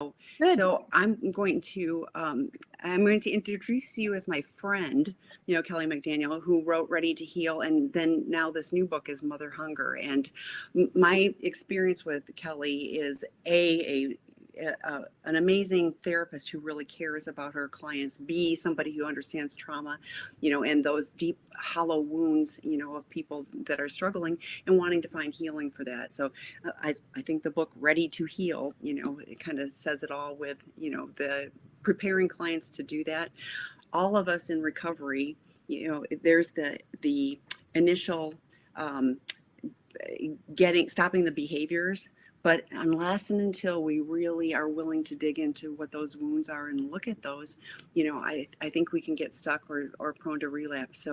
Good. So I'm going to introduce you as my friend, Kelly McDaniel, who wrote Ready to Heal, and then now this new book is Mother Hunger. And my experience with Kelly is an amazing therapist who really cares about her clients, B, somebody who understands trauma, and those deep hollow wounds, of people that are struggling and wanting to find healing for that. So I think the book Ready to Heal, it kind of says it all with, the preparing clients to do that. All of us in recovery, there's the initial stopping the behaviors. But unless and until we really are willing to dig into what those wounds are and look at those, I think we can get stuck or prone to relapse.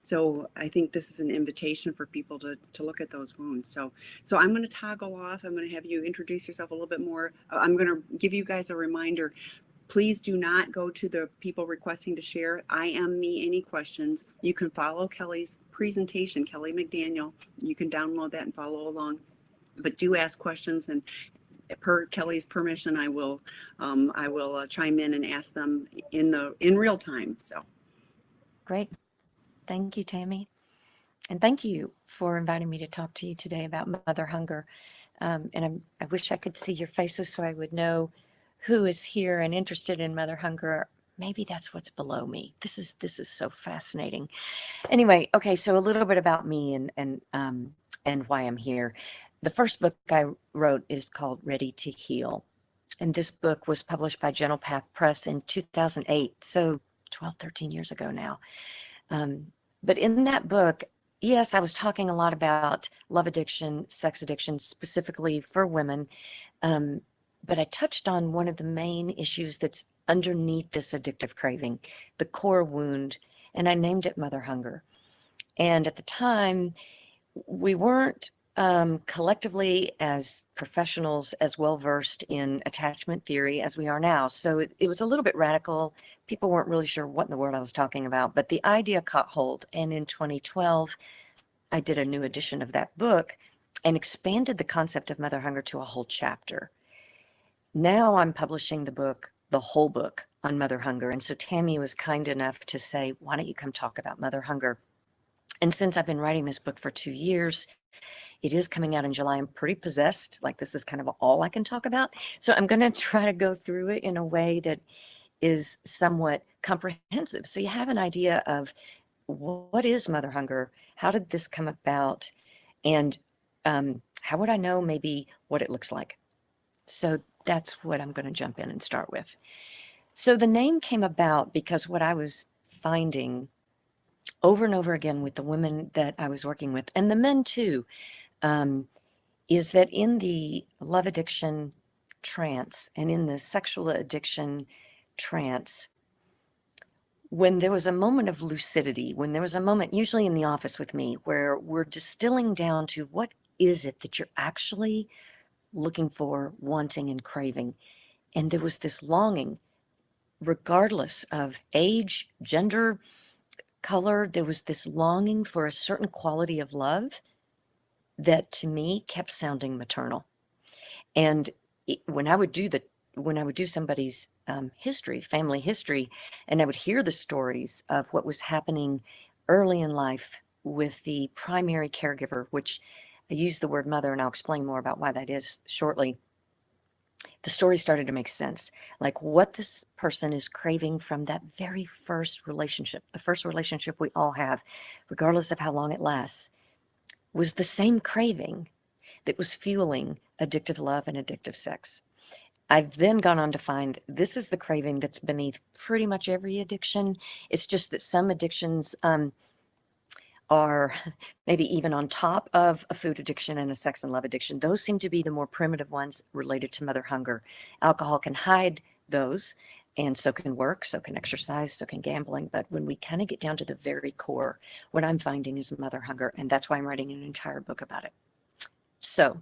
So I think this is an invitation for people to look at those wounds. So I'm going to toggle off. I'm going to have you introduce yourself a little bit more. I'm going to give you guys a reminder. Please do not go to the people requesting to share. I am me, any questions. You can follow Kelly's presentation, Kelly McDaniel. You can download that and follow along. But do ask questions, and per Kelly's permission, I will chime in and ask them in real time. So Great. Thank you, Tammy. And thank you for inviting me to talk to you today about mother hunger. I wish I could see your faces so I would know who is here and interested in mother hunger. Maybe that's what's below me. This is so fascinating. Anyway, okay, so a little bit about me and why I'm here. The first book I wrote is called Ready to Heal. And this book was published by Gentle Path Press in 2008, so 12, 13 years ago now. But in that book, yes, I was talking a lot about love addiction, sex addiction, specifically for women. But I touched on one of the main issues that's underneath this addictive craving, the core wound, and I named it mother hunger. And at the time, we weren't collectively as professionals as well versed in attachment theory as we are now. So it was a little bit radical. People weren't really sure what in the world I was talking about, but the idea caught hold. And in 2012, I did a new edition of that book and expanded the concept of mother hunger to a whole chapter. Now I'm publishing the whole book on mother hunger. And so Tammy was kind enough to say, why don't you come talk about mother hunger? And since I've been writing this book for 2 years, it is coming out in July. I'm pretty possessed. Like, this is kind of all I can talk about. So I'm going to try to go through it in a way that is somewhat comprehensive. So you have an idea of what is mother hunger? How did this come about? And how would I know maybe what it looks like? So that's what I'm going to jump in and start with. So the name came about because what I was finding over and over again with the women that I was working with, and the men too, is that in the love addiction trance and in the sexual addiction trance, when there was a moment of lucidity, when there was a moment, usually in the office with me, where we're distilling down to what is it that you're actually looking for, wanting, and craving. And there was this longing, regardless of age, gender, color, there was this longing for a certain quality of love that to me kept sounding maternal. And when I would do somebody's history, family history, and I would hear the stories of what was happening early in life with the primary caregiver, which I use the word mother, and I'll explain more about why that is shortly. The story started to make sense, like what this person is craving from that very first relationship, the first relationship we all have, regardless of how long it lasts, was the same craving that was fueling addictive love and addictive sex. I've then gone on to find this is the craving that's beneath pretty much every addiction. It's just that some addictions are maybe even on top of a food addiction and a sex and love addiction. Those seem to be the more primitive ones related to mother hunger. Alcohol can hide those, and so can work, so can exercise, so can gambling. But when we kind of get down to the very core, what I'm finding is mother hunger, and that's why I'm writing an entire book about it. So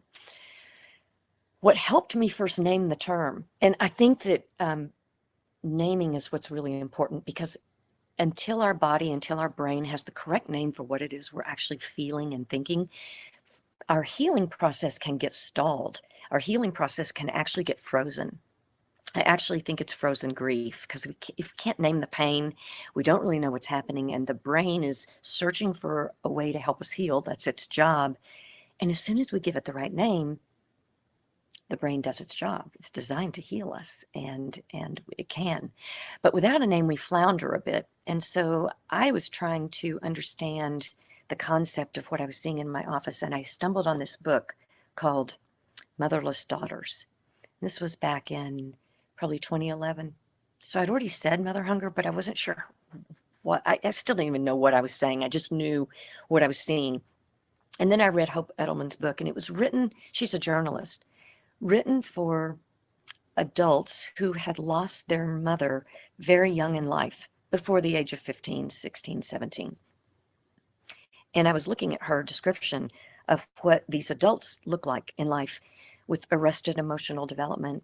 what helped me first name the term, and I think that naming is what's really important, because until our body, until our brain has the correct name for what it is we're actually feeling and thinking, our healing process can get stalled. Our healing process can actually get frozen. I actually think it's frozen grief because if we can't name the pain, we don't really know what's happening, and the brain is searching for a way to help us heal. That's its job. And as soon as we give it the right name, the brain does its job. It's designed to heal us, and it can. But without a name, we flounder a bit. And so I was trying to understand the concept of what I was seeing in my office, and I stumbled on this book called Motherless Daughters. This was back in probably 2011. So I'd already said mother hunger, but I wasn't sure what, I still didn't even know what I was saying. I just knew what I was seeing. And then I read Hope Edelman's book, and it was written, she's a journalist, written for adults who had lost their mother very young in life, before the age of 15, 16, 17. And I was looking at her description of what these adults look like in life with arrested emotional development,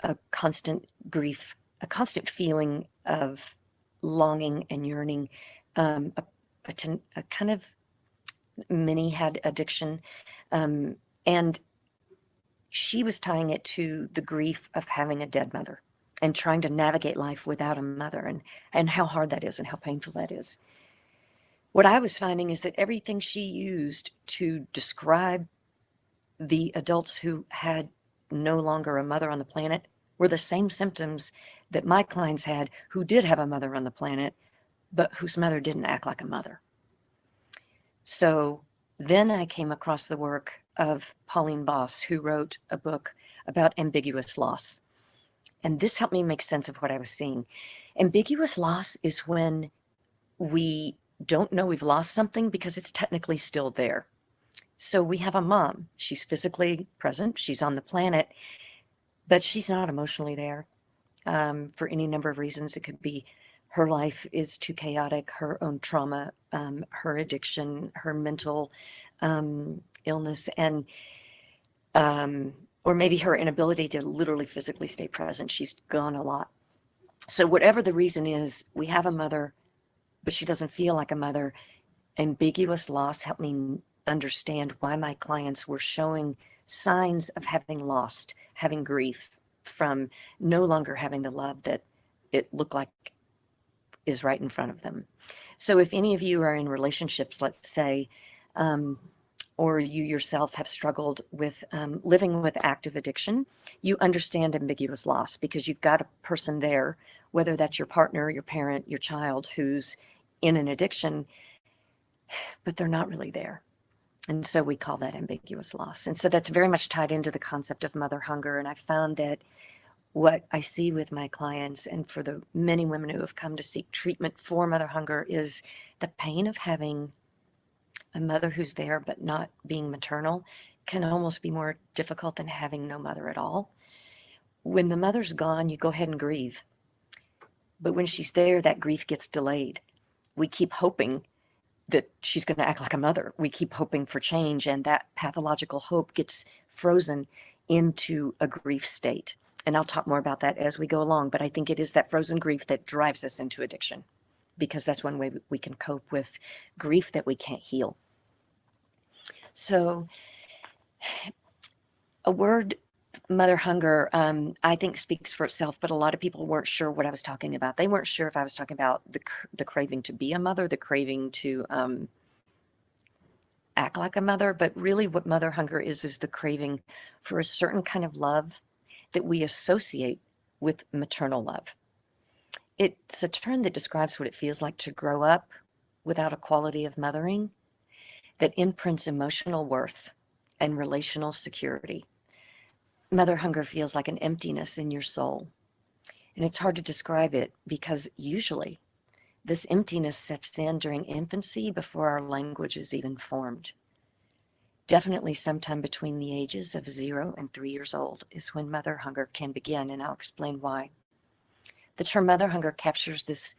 a constant grief, a constant feeling of longing and yearning, a kind of many had addiction. And she was tying it to the grief of having a dead mother and trying to navigate life without a mother, and how hard that is and how painful that is. What I was finding is that everything she used to describe the adults who had no longer a mother on the planet were the same symptoms that my clients had who did have a mother on the planet, but whose mother didn't act like a mother. So then I came across the work of Pauline Boss, who wrote a book about ambiguous loss. And this helped me make sense of what I was seeing. Ambiguous loss is when we don't know we've lost something because it's technically still there. So we have a mom. She's physically present. She's on the planet, but she's not emotionally there for any number of reasons. It could be her life is too chaotic, her own trauma, her addiction, her mental illness, and or maybe her inability to literally physically stay present. She's gone a lot. So whatever the reason is, we have a mother, but she doesn't feel like a mother. Ambiguous loss helped me understand why my clients were showing signs of having lost, having grief from no longer having the love that it looked like is right in front of them. So if any of you are in relationships, let's say, or you yourself have struggled with living with active addiction, you understand ambiguous loss because you've got a person there, whether that's your partner, your parent, your child, who's in an addiction, but they're not really there. And so we call that ambiguous loss. And so that's very much tied into the concept of mother hunger. And I found that what I see with my clients and for the many women who have come to seek treatment for mother hunger is the pain of having a mother who's there but not being maternal can almost be more difficult than having no mother at all. When the mother's gone, you go ahead and grieve. But when she's there, that grief gets delayed. We keep hoping that she's going to act like a mother. We keep hoping for change, and that pathological hope gets frozen into a grief state. And I'll talk more about that as we go along, but I think it is that frozen grief that drives us into addiction, because that's one way we can cope with grief that we can't heal. So a word, mother hunger, I think speaks for itself, but a lot of people weren't sure what I was talking about. They weren't sure if I was talking about the craving to be a mother, the craving to act like a mother, but really what mother hunger is the craving for a certain kind of love that we associate with maternal love. It's a term that describes what it feels like to grow up without a quality of mothering that imprints emotional worth and relational security. Mother hunger feels like an emptiness in your soul. And it's hard to describe it because usually this emptiness sets in during infancy before our language is even formed. Definitely sometime between the ages of 0 and 3 years old is when mother hunger can begin, and I'll explain why. The term mother hunger captures this,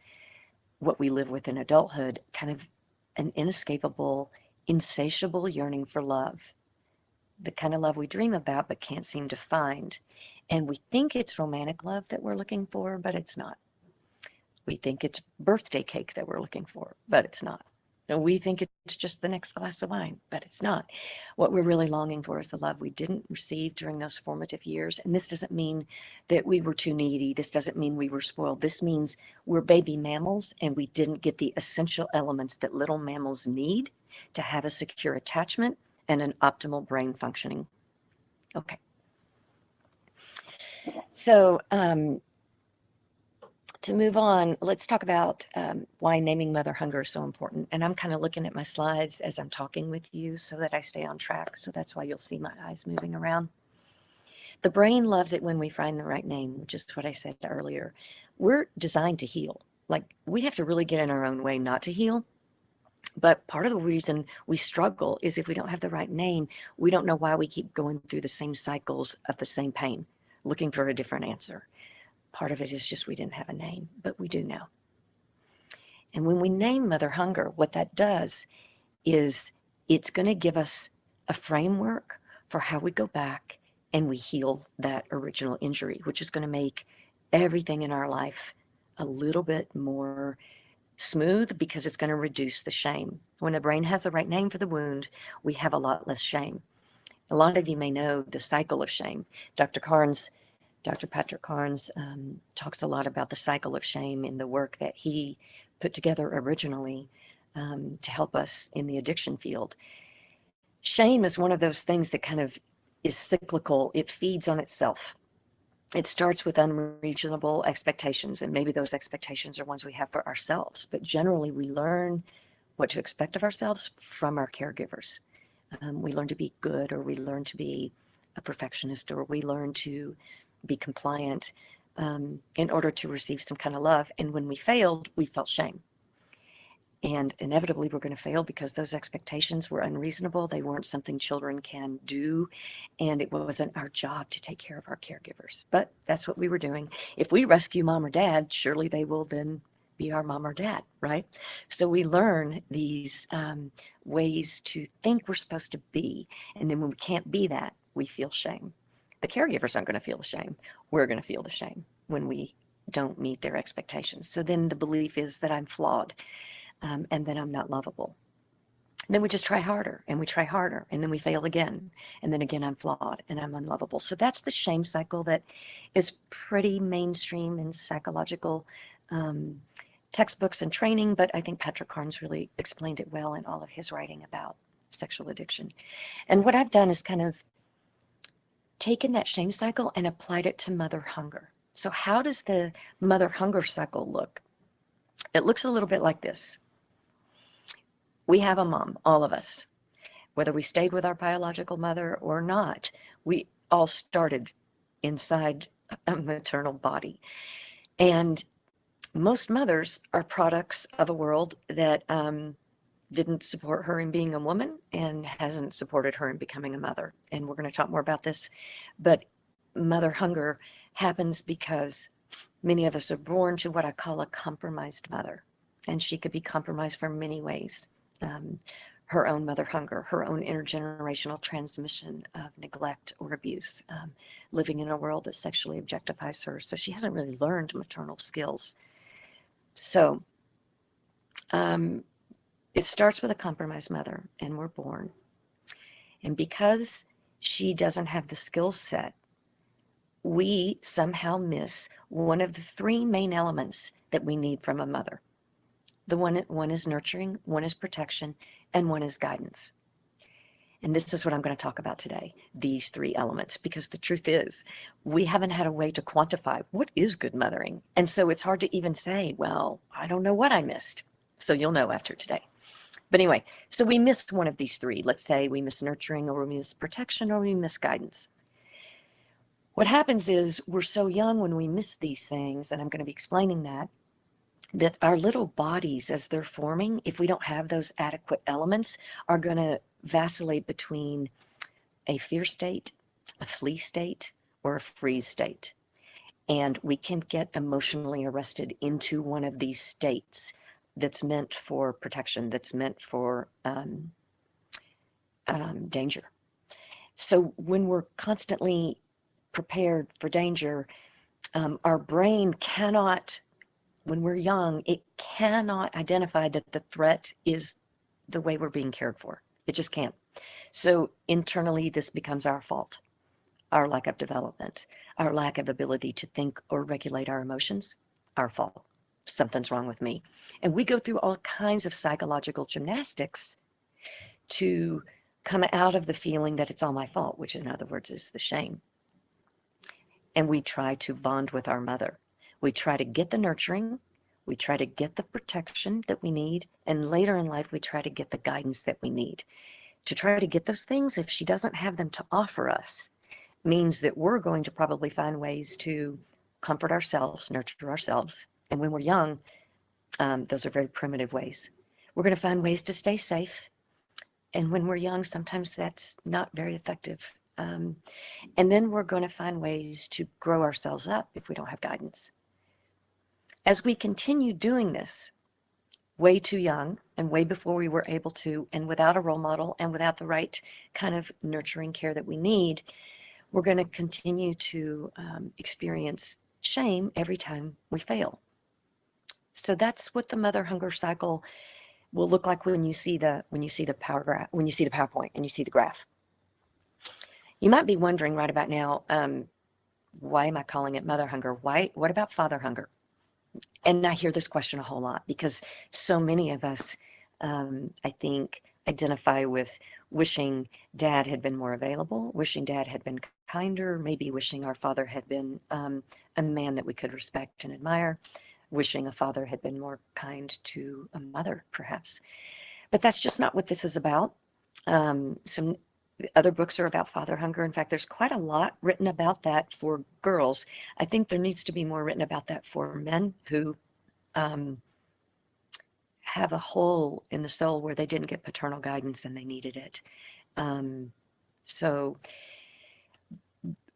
what we live with in adulthood, kind of an inescapable, insatiable yearning for love. The kind of love we dream about but can't seem to find. And we think it's romantic love that we're looking for, but it's not. We think it's birthday cake that we're looking for, but it's not. And we think it's just the next glass of wine, but it's not. What we're really longing for is the love we didn't receive during those formative years. And this doesn't mean that we were too needy. This doesn't mean we were spoiled. This means we're baby mammals and we didn't get the essential elements that little mammals need to have a secure attachment and an optimal brain functioning. Okay. So, to move on, let's talk about why naming mother hunger is so important. And I'm kind of looking at my slides as I'm talking with you so that I stay on track. So that's why you'll see my eyes moving around. The brain loves it when we find the right name, which is what I said earlier. We're designed to heal. Like, we have to really get in our own way not to heal. But part of the reason we struggle is if we don't have the right name, we don't know why we keep going through the same cycles of the same pain, looking for a different answer. Part of it is just we didn't have a name, but we do now. And when we name mother hunger, what that does is it's going to give us a framework for how we go back and we heal that original injury, which is going to make everything in our life a little bit more smooth because it's going to reduce the shame. When the brain has the right name for the wound, we have a lot less shame. A lot of you may know the cycle of shame. Dr. Patrick Carnes talks a lot about the cycle of shame in the work that he put together originally to help us in the addiction field. Shame is one of those things that kind of is cyclical. It feeds on itself. It starts with unreasonable expectations, and maybe those expectations are ones we have for ourselves. But generally, we learn what to expect of ourselves from our caregivers. We learn to be good, or we learn to be a perfectionist, or we learn to be compliant in order to receive some kind of love. And when we failed, we felt shame. And inevitably, we're going to fail because those expectations were unreasonable. They weren't something children can do. And it wasn't our job to take care of our caregivers. But that's what we were doing. If we rescue mom or dad, surely they will then be our mom or dad, right? So we learn these ways to think we're supposed to be. And then when we can't be that, we feel shame. The caregivers aren't going to feel the shame. We're going to feel the shame when we don't meet their expectations. So then the belief is that I'm flawed and that I'm not lovable. And then we just try harder and we try harder and then we fail again. And then again, I'm flawed and I'm unlovable. So that's the shame cycle that is pretty mainstream in psychological textbooks and training. But I think Patrick Carnes really explained it well in all of his writing about sexual addiction. And what I've done is kind of taken that shame cycle and applied it to mother hunger. So how does the mother hunger cycle look? It looks a little bit like this. We have a mom, all of us. Whether we stayed with our biological mother or not, we all started inside a maternal body. And most mothers are products of a world that didn't support her in being a woman and hasn't supported her in becoming a mother. And we're going to talk more about this. But mother hunger happens because many of us are born to what I call a compromised mother. And she could be compromised for many ways. Her own mother hunger, her own intergenerational transmission of neglect or abuse, living in a world that sexually objectifies her. So she hasn't really learned maternal skills. So it starts with a compromised mother, and we're born. And because she doesn't have the skill set, we somehow miss one of the three main elements that we need from a mother. One is nurturing, one is protection, and one is guidance. And this is what I'm going to talk about today, these three elements, because the truth is we haven't had a way to quantify what is good mothering. And so it's hard to even say, well, I don't know what I missed. So you'll know after today. But anyway, so we missed one of these three. Let's say we miss nurturing, or we miss protection, or we miss guidance. What happens is we're so young when we miss these things, and I'm going to be explaining that our little bodies, as they're forming, if we don't have those adequate elements, are going to vacillate between a fear state, a flee state, or a freeze state. And we can get emotionally arrested into one of these states that's meant for protection, that's meant for danger. So when we're constantly prepared for danger, our brain cannot, when we're young, it cannot identify that the threat is the way we're being cared for. It just can't. So internally, this becomes our fault, our lack of development, our lack of ability to think or regulate our emotions, our fault. Something's wrong with me. And we go through all kinds of psychological gymnastics to come out of the feeling that it's all my fault, which in other words is the shame. And we try to bond with our mother. We try to get the nurturing, we try to get the protection that we need, and later in life we try to get the guidance that we need. To try to get those things, if she doesn't have them to offer us, means that we're going to probably find ways to comfort ourselves, nurture ourselves. And when we're young, those are very primitive ways. We're going to find ways to stay safe. And when we're young, sometimes that's not very effective. And then we're going to find ways to grow ourselves up if we don't have guidance. As we continue doing this, way too young and way before we were able to, and without a role model and without the right kind of nurturing care that we need, we're going to continue to experience shame every time we fail. So that's what the mother hunger cycle will look like when you see the PowerPoint and you see the graph. You might be wondering right about now, why am I calling it mother hunger? What about father hunger? And I hear this question a whole lot because so many of us, I think, identify with wishing dad had been more available, wishing dad had been kinder, maybe wishing our father had been a man that we could respect and admire, wishing a father had been more kind to a mother, perhaps. But that's just not what this is about. Some other books are about father hunger. In fact, there's quite a lot written about that for girls. I think there needs to be more written about that for men who have a hole in the soul where they didn't get paternal guidance and they needed it. So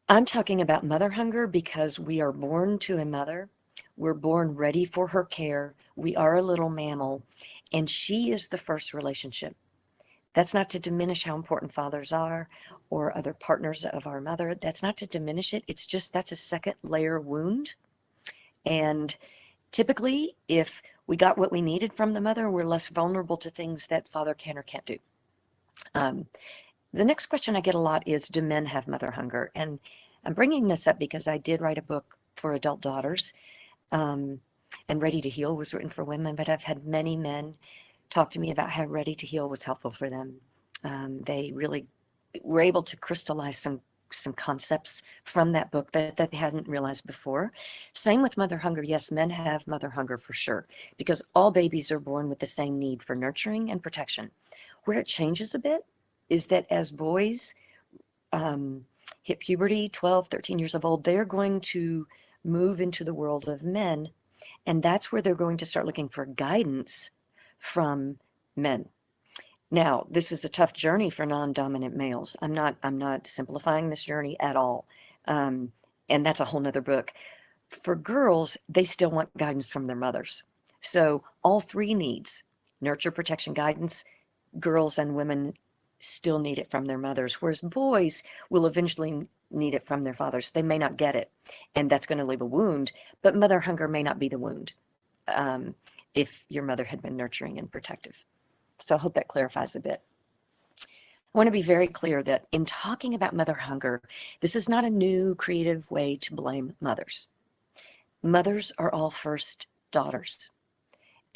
I'm talking about mother hunger because we are born to a mother. We're born ready for her care. We are a little mammal, and she is the first relationship. That's not to diminish how important fathers are or other partners of our mother. That's not to diminish it. It's just that's a second layer wound. And typically, if we got what we needed from the mother, we're less vulnerable to things that father can or can't do. The next question I get a lot is, do men have mother hunger? And I'm bringing this up because I did write a book for adult daughters, and Ready to Heal was written for women, but I've had many men talk to me about how Ready to Heal was helpful for them. They really were able to crystallize some concepts from that book that they hadn't realized before. Same with mother hunger. Yes, men have mother hunger for sure, because all babies are born with the same need for nurturing and protection. Where it changes a bit is that as boys hit puberty, 12, 13 years of old, they're going to move into the world of men, and that's where they're going to start looking for guidance from men. Now, this is a tough journey for non-dominant males. I'm not simplifying this journey at all. And that's a whole nother book. For girls, they still want guidance from their mothers. So all three needs, nurture, protection, guidance, girls and women still need it from their mothers, whereas boys will eventually need it from their fathers. They may not get it, and that's going to leave a wound, but mother hunger may not be the wound if your mother had been nurturing and protective. So I hope that clarifies a bit. I want to be very clear that in talking about mother hunger, this is not a new creative way to blame mothers. Mothers are all first daughters,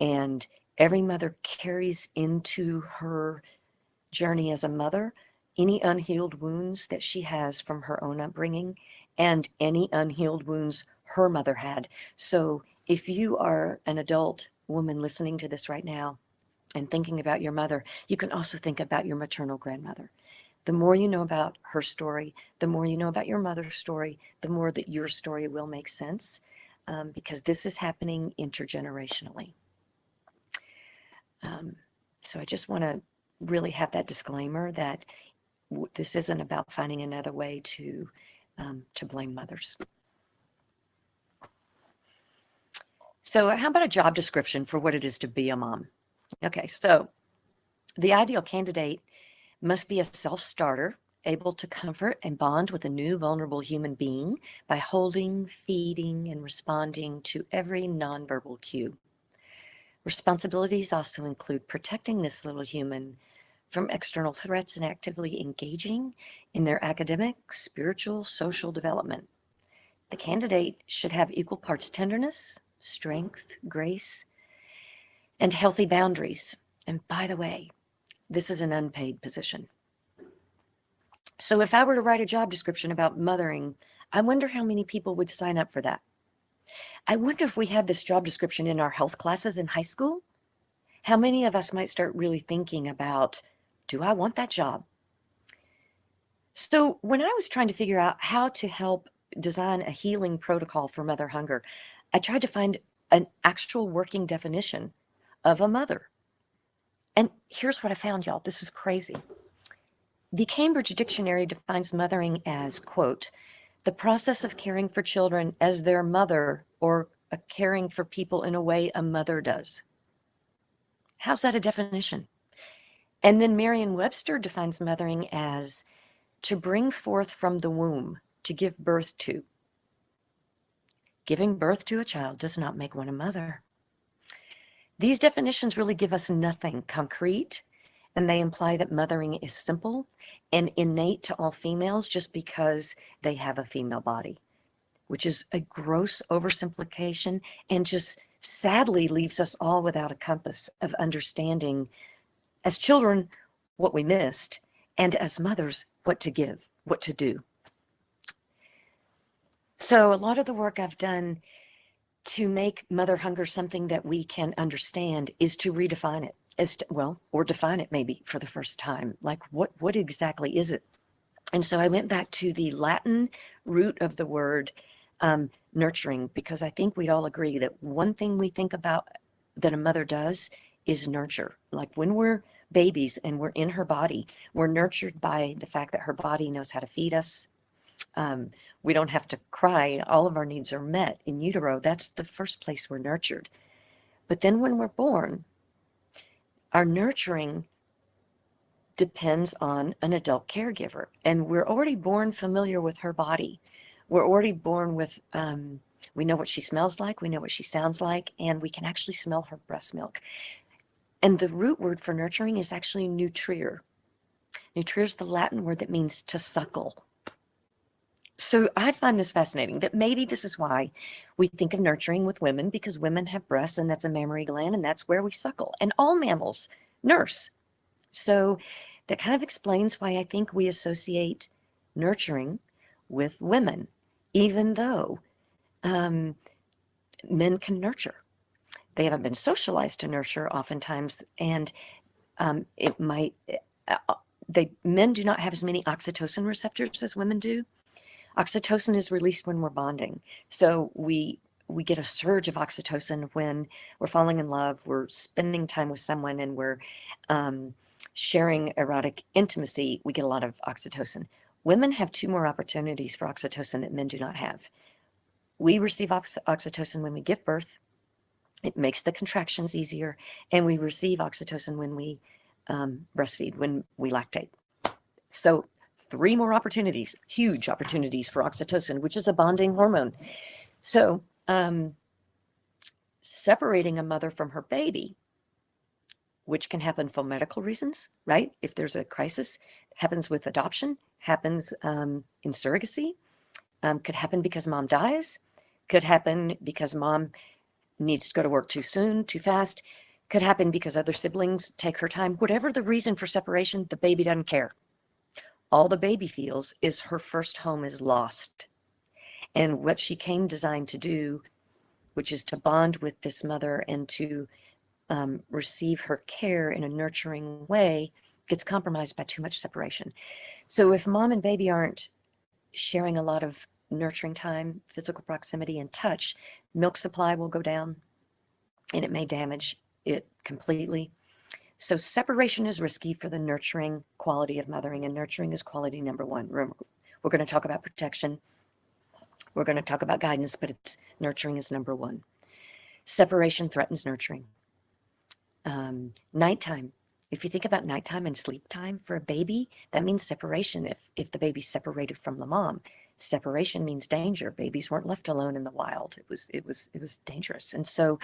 and every mother carries into her journey as a mother any unhealed wounds that she has from her own upbringing and any unhealed wounds her mother had. So if you are an adult woman listening to this right now and thinking about your mother, you can also think about your maternal grandmother. The more you know about her story, the more you know about your mother's story, the more that your story will make sense, because this is happening intergenerationally. So I just want to really have that disclaimer that this isn't about finding another way to blame mothers. So how about a job description for what it is to be a mom? Okay, so the ideal candidate must be a self-starter, able to comfort and bond with a new vulnerable human being by holding, feeding, and responding to every nonverbal cue. Responsibilities also include protecting this little human from external threats and actively engaging in their academic, spiritual, social development. The candidate should have equal parts tenderness, strength, grace, and healthy boundaries. And by the way, this is an unpaid position. So if I were to write a job description about mothering, I wonder how many people would sign up for that. I wonder if we had this job description in our health classes in high school, how many of us might start really thinking about, do I want that job? So when I was trying to figure out how to help design a healing protocol for mother hunger, I tried to find an actual working definition of a mother. And here's what I found, y'all. This is crazy. The Cambridge Dictionary defines mothering as, quote, the process of caring for children as their mother or caring for people in a way a mother does. How's that a definition? And then Merriam-Webster defines mothering as to bring forth from the womb, to give birth to. Giving birth to a child does not make one a mother. These definitions really give us nothing concrete, and they imply that mothering is simple and innate to all females just because they have a female body, which is a gross oversimplification and just sadly leaves us all without a compass of understanding as children what we missed, and as mothers what to give, what to do. So a lot of the work I've done to make mother hunger something that we can understand is to redefine it, or define it maybe for the first time. Like what exactly is it? And so I went back to the Latin root of the word nurturing, because I think we'd all agree that one thing we think about that a mother does is nurture. Like when we're babies and we're in her body, we're nurtured by the fact that her body knows how to feed us. We don't have to cry. All of our needs are met in utero. That's the first place we're nurtured. But then when we're born, our nurturing depends on an adult caregiver. And we're already born familiar with her body. We're already born with, we know what she smells like, we know what she sounds like, and we can actually smell her breast milk. And the root word for nurturing is actually nutrire. Nutrire is the Latin word that means to suckle. So I find this fascinating, that maybe this is why we think of nurturing with women, because women have breasts and that's a mammary gland and that's where we suckle. And all mammals nurse. So that kind of explains why I think we associate nurturing with women, even though men can nurture. They haven't been socialized to nurture oftentimes, and men do not have as many oxytocin receptors as women do. Oxytocin is released when we're bonding. So we get a surge of oxytocin when we're falling in love, we're spending time with someone, and we're sharing erotic intimacy. We get a lot of oxytocin. Women have 2 more opportunities for oxytocin that men do not have. We receive oxytocin when we give birth. It makes the contractions easier, and we receive oxytocin when we breastfeed, when we lactate. So 3 more opportunities, huge opportunities for oxytocin, which is a bonding hormone. So separating a mother from her baby, which can happen for medical reasons, right? If there's a crisis, happens with adoption, happens in surrogacy, could happen because mom dies, could happen because mom needs to go to work too soon, too fast, could happen because other siblings take her time. Whatever the reason for separation, the baby doesn't care. All the baby feels is her first home is lost. And what she came designed to do, which is to bond with this mother and to receive her care in a nurturing way, gets compromised by too much separation. So if mom and baby aren't sharing a lot of nurturing time, physical proximity, and touch, milk supply will go down, and it may damage it completely. So separation is risky for the nurturing quality of mothering, and nurturing is quality number 1. Remember, we're going to talk about protection. We're going to talk about guidance, but nurturing is number 1. Separation threatens nurturing. Nighttime. If you think about nighttime and sleep time for a baby, that means separation. If the baby's separated from the mom, separation means danger. Babies weren't left alone in the wild. It was dangerous. And so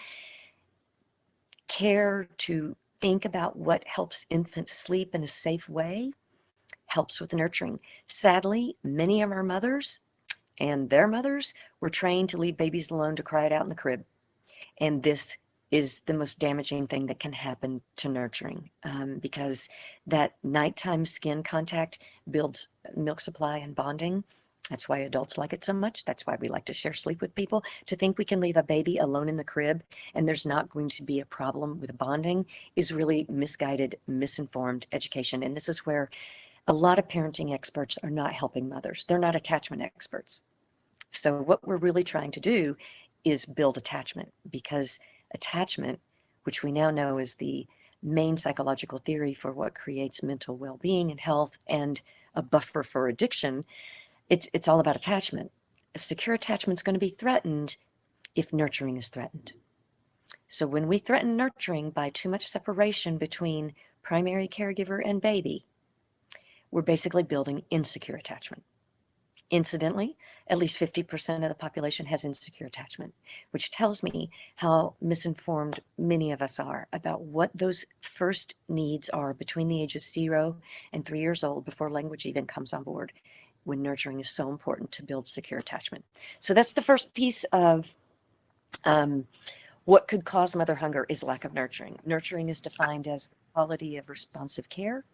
care to think about what helps infants sleep in a safe way helps with nurturing. Sadly, many of our mothers and their mothers were trained to leave babies alone to cry it out in the crib. And this is the most damaging thing that can happen to nurturing, because that nighttime skin contact builds milk supply and bonding. That's why adults like it so much. That's why we like to share sleep with people. To think we can leave a baby alone in the crib and there's not going to be a problem with bonding is really misguided, misinformed education. And this is where a lot of parenting experts are not helping mothers. They're not attachment experts. So what we're really trying to do is build attachment, because attachment, which we now know is the main psychological theory for what creates mental well-being and health and a buffer for addiction, it's all about attachment. A secure attachment is going to be threatened if nurturing is threatened. So when we threaten nurturing by too much separation between primary caregiver and baby, we're basically building insecure attachment. Incidentally, at least 50% of the population has insecure attachment, which tells me how misinformed many of us are about what those first needs are between the age of 0 and 3 years old, before language even comes on board, when nurturing is so important to build secure attachment. So that's the first piece of what could cause mother hunger is lack of nurturing. Nurturing is defined as the quality of responsive care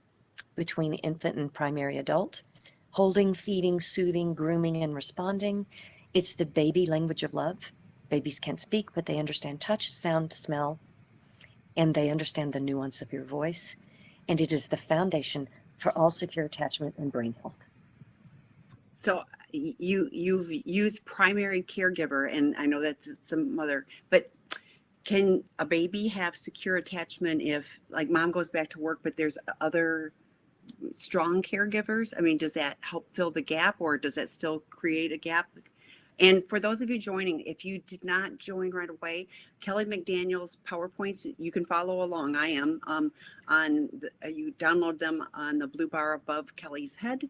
between infant and primary adult. Holding, feeding, soothing, grooming, and responding. It's the baby language of love. Babies can't speak, but they understand touch, sound, smell, and they understand the nuance of your voice. And it is the foundation for all secure attachment and brain health. So you've used primary caregiver, and I know that's some mother, but can a baby have secure attachment if, like, mom goes back to work, but there's other strong caregivers? I mean, does that help fill the gap, or does that still create a gap? And for those of you joining, if you did not join right away, Kelly McDaniel's PowerPoints, you can follow along. I am you download them on the blue bar above Kelly's head,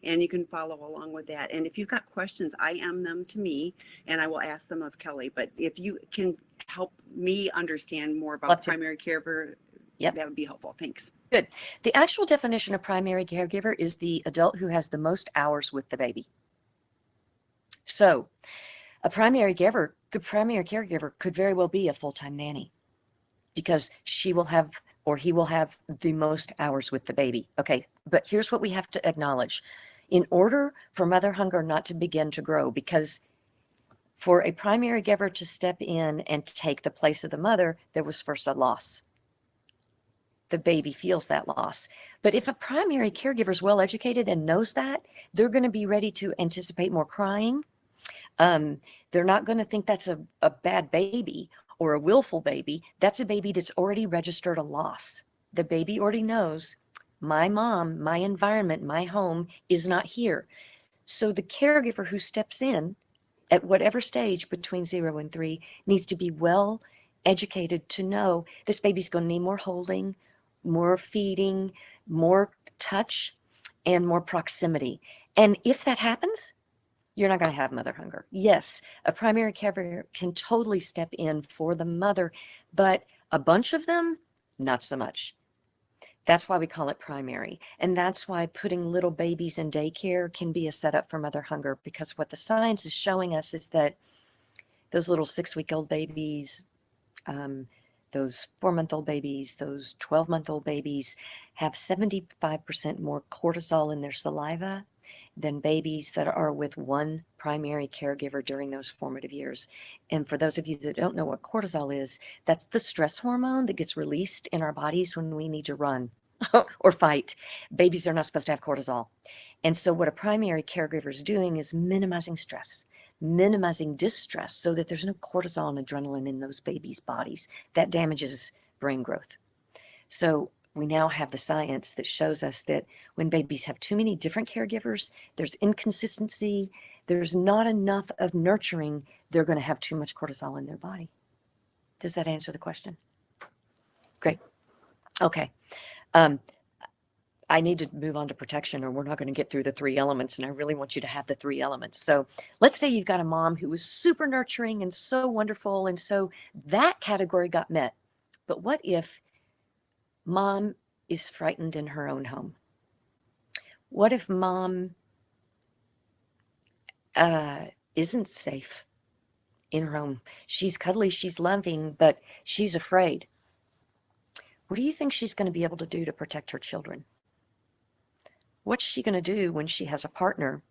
and you can follow along with that. And if you've got questions, IM them to me, and I will ask them of Kelly. But if you can help me understand more about primary caregiver, yep, that would be helpful. Thanks. Good. The actual definition of primary caregiver is the adult who has the most hours with the baby. So a primary caregiver could very well be a full-time nanny, because she will have, or he will have, the most hours with the baby. Okay, but here's what we have to acknowledge. In order for mother hunger not to begin to grow, because for a primary caregiver to step in and take the place of the mother, there was first a loss. The baby feels that loss. But if a primary caregiver is well educated and knows that, they're going to be ready to anticipate more crying. They're not going to think that's a bad baby or a willful baby. That's a baby that's already registered a loss. The baby already knows, my mom, my environment, my home is not here. So the caregiver who steps in at whatever stage between 0 and 3 needs to be well educated to know this baby's going to need more holding, more feeding, more touch, and more proximity. And if that happens, you're not going to have mother hunger. Yes, a primary caregiver can totally step in for the mother, but a bunch of them, not so much. That's why we call it primary. And that's why putting little babies in daycare can be a setup for mother hunger, because what the science is showing us is that those little 6-week-old babies, those 4-month-old babies, those 12-month-old babies have 75% more cortisol in their saliva than babies that are with one primary caregiver during those formative years. And for those of you that don't know what cortisol is, that's the stress hormone that gets released in our bodies when we need to run or fight. Babies are not supposed to have cortisol. And so what a primary caregiver is doing is minimizing stress, minimizing distress, so that there's no cortisol and adrenaline in those babies' bodies. That damages brain growth. So we now have the science that shows us that when babies have too many different caregivers, there's inconsistency, there's not enough of nurturing, they're going to have too much cortisol in their body. Does that answer the question? Great. Okay. I need to move on to protection, or we're not going to get through the 3 elements, and I really want you to have the 3 elements. So let's say you've got a mom who was super nurturing and so wonderful, and so that category got met. But what if mom is frightened in her own home? What if mom isn't safe in her home? She's cuddly, she's loving, but she's afraid. What do you think she's going to be able to do to protect her children? What's she going to do when she has a partner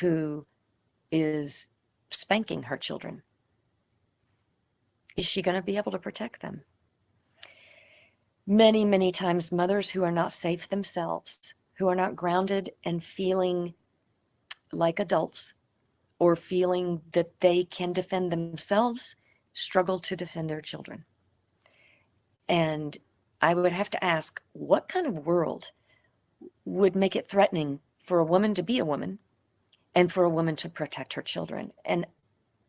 who is spanking her children? Is she going to be able to protect them? Many, many times, mothers who are not safe themselves, who are not grounded and feeling like adults or feeling that they can defend themselves, struggle to defend their children. And I would have to ask, what kind of world would make it threatening for a woman to be a woman and for a woman to protect her children? And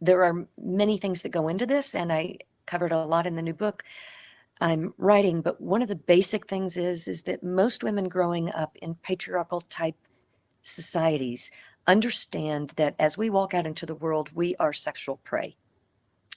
there are many things that go into this, and I covered a lot in the new book I'm writing, but one of the basic things is that most women growing up in patriarchal type societies understand that as we walk out into the world, we are sexual prey.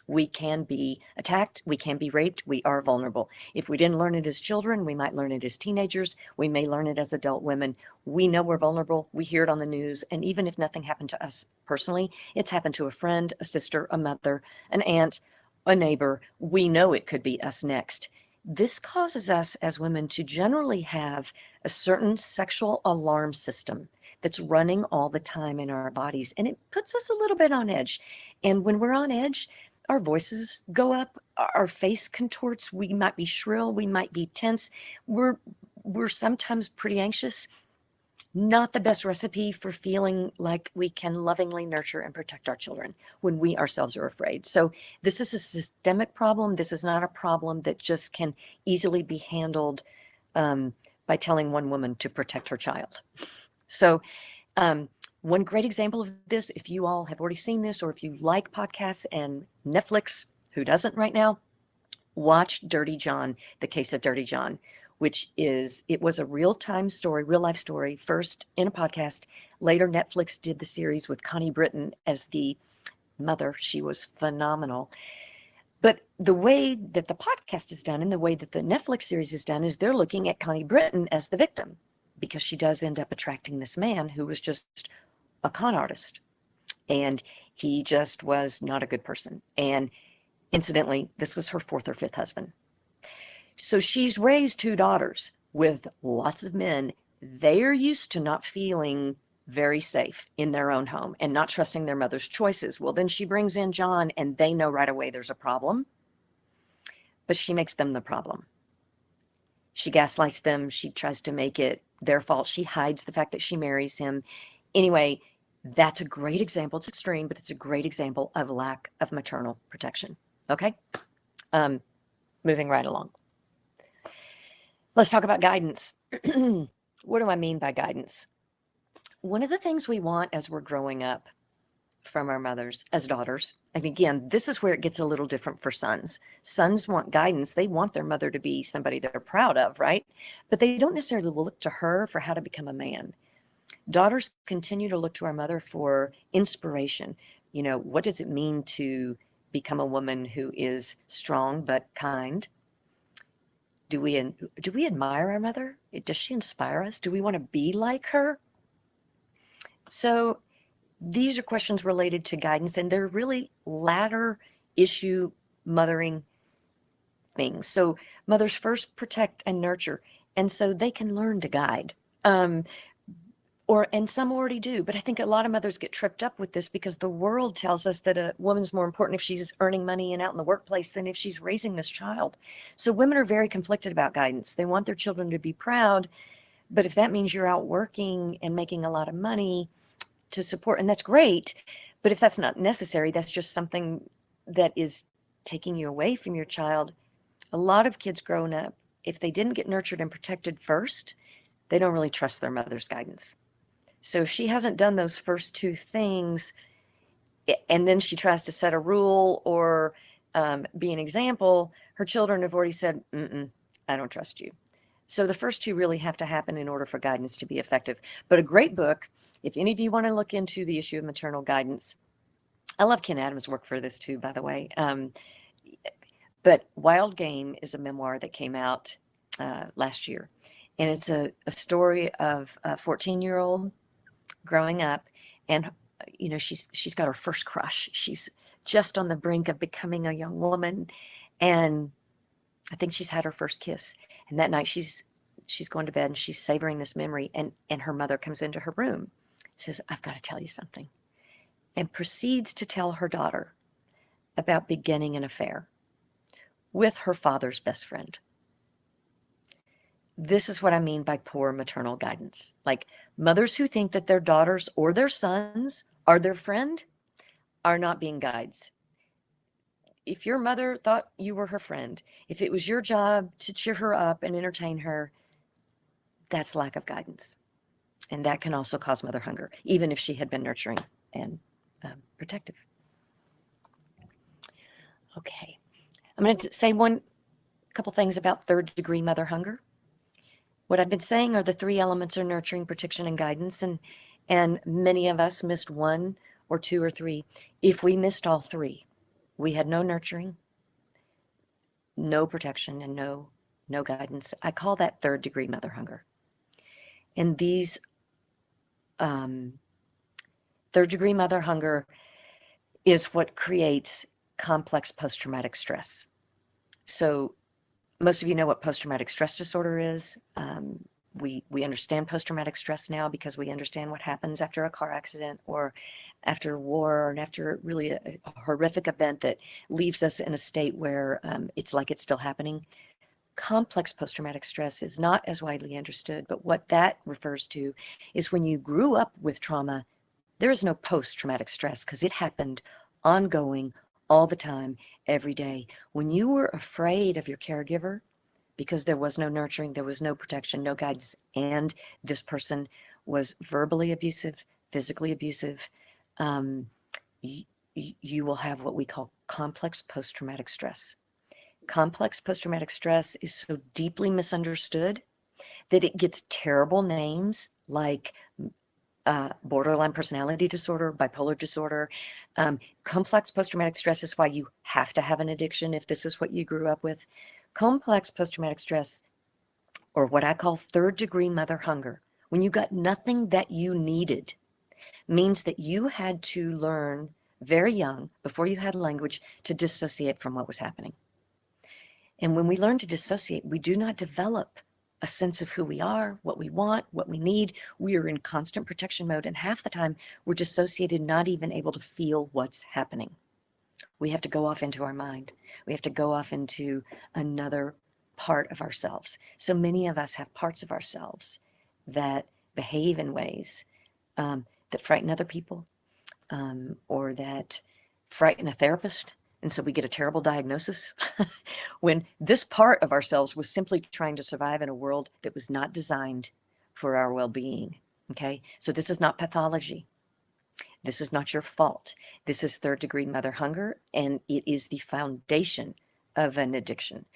We can be attacked, we can be raped, we are vulnerable. If we didn't learn it as children, we might learn it as teenagers, we may learn it as adult women. We know we're vulnerable, we hear it on the news, and even if nothing happened to us personally, it's happened to a friend, a sister, a mother, an aunt, a neighbor. We know it could be us next. This causes us as women to generally have a certain sexual alarm system that's running all the time in our bodies, and it puts us a little bit on edge. And when we're on edge, our voices go up, our face contorts, we might be shrill, we might be tense, we're sometimes pretty anxious. Not the best recipe for feeling like we can lovingly nurture and protect our children when we ourselves are afraid. So this is a systemic problem. This is not a problem that just can easily be handled by telling one woman to protect her child. So one great example of this, if you all have already seen this, or if you like podcasts and Netflix, who doesn't right now, watch Dirty John, The Case of Dirty John, which it was a real-time story, real-life story, first in a podcast. Later, Netflix did the series with Connie Britton as the mother. She was phenomenal. But the way that the podcast is done and the way that the Netflix series is done is they're looking at Connie Britton as the victim, because she does end up attracting this man who was just a con artist. And he just was not a good person. And incidentally, this was her fourth or fifth husband. So she's raised two daughters with lots of men. They're used to not feeling very safe in their own home and not trusting their mother's choices. Well, then she brings in John, and they know right away there's a problem, but she makes them the problem. She gaslights them. She tries to make it their fault. She hides the fact that she marries him. Anyway, that's a great example. It's extreme, but it's a great example of lack of maternal protection. Okay? Moving right along. Let's talk about guidance. What do I mean by guidance? One of the things we want as we're growing up from our mothers as daughters, and again, this is where it gets a little different for sons. Sons want guidance. They want their mother to be somebody they're proud of, right? But they don't necessarily look to her for how to become a man. Daughters continue to look to our mother for inspiration. You know, what does it mean to become a woman who is strong but kind? Do we admire our mother? Does she inspire us? Do we want to be like her? So these are questions related to guidance, and they're really ladder issue mothering things. So mothers first protect and nurture, and so they can learn to guide. And some already do, but I think a lot of mothers get tripped up with this because the world tells us that a woman's more important if she's earning money and out in the workplace than if she's raising this child. So women are very conflicted about guidance. They want their children to be proud, but if that means you're out working and making a lot of money to support, and that's great, but if that's not necessary, that's just something that is taking you away from your child. A lot of kids growing up, if they didn't get nurtured and protected first, they don't really trust their mother's guidance. So if she hasn't done those first two things, and then she tries to set a rule or be an example, her children have already said, I don't trust you. So the first two really have to happen in order for guidance to be effective. But a great book, if any of you want to look into the issue of maternal guidance, I love Ken Adams' work for this too, by the way. But Wild Game is a memoir that came out last year. And it's a story of a 14-year-old growing up. And, she's got her first crush. She's just on the brink of becoming a young woman. And I think she's had her first kiss. And that night she's going to bed and she's savoring this memory. And her mother comes into her room, says, "I've got to tell you something," and proceeds to tell her daughter about beginning an affair with her father's best friend. This is what I mean by poor maternal guidance. Like, mothers who think that their daughters or their sons are their friend are not being guides. If your mother thought you were her friend, if it was your job to cheer her up and entertain her, that's lack of guidance. And that can also cause mother hunger, even if she had been nurturing and protective. Okay. I'm going to say couple things about third degree mother hunger. What I've been saying are the three elements are nurturing, protection, and guidance. And many of us missed one or two or three. If we missed all three, we had no nurturing, no protection, and no guidance. I call that third degree mother hunger. And these third degree mother hunger is what creates complex post-traumatic stress. So most of you know what post-traumatic stress disorder is. We understand post-traumatic stress now because we understand what happens after a car accident or after war and after really a horrific event that leaves us in a state where it's like it's still happening. Complex post-traumatic stress is not as widely understood, but what that refers to is when you grew up with trauma, there is no post-traumatic stress because it happened ongoing all the time, every day. When you were afraid of your caregiver because there was no nurturing, there was no protection, no guidance, and this person was verbally abusive, physically abusive, you will have what we call complex post-traumatic stress. Complex post-traumatic stress is so deeply misunderstood that it gets terrible names like borderline personality disorder, bipolar disorder. Complex post-traumatic stress is why you have to have an addiction if this is what you grew up with. Complex post-traumatic stress, or what I call third degree mother hunger, when you got nothing that you needed, means that you had to learn very young, before you had language, to dissociate from what was happening. And when we learn to dissociate, we do not develop a sense of who we are, what we want, what we need. We are in constant protection mode. And half the time we're dissociated, not even able to feel what's happening. We have to go off into our mind. We have to go off into another part of ourselves. So many of us have parts of ourselves that behave in ways that frighten other people or that frighten a therapist. And so we get a terrible diagnosis when this part of ourselves was simply trying to survive in a world that was not designed for our well-being. Okay, so this is not pathology. This is not your fault. This is third degree mother hunger, and it is the foundation of an addiction.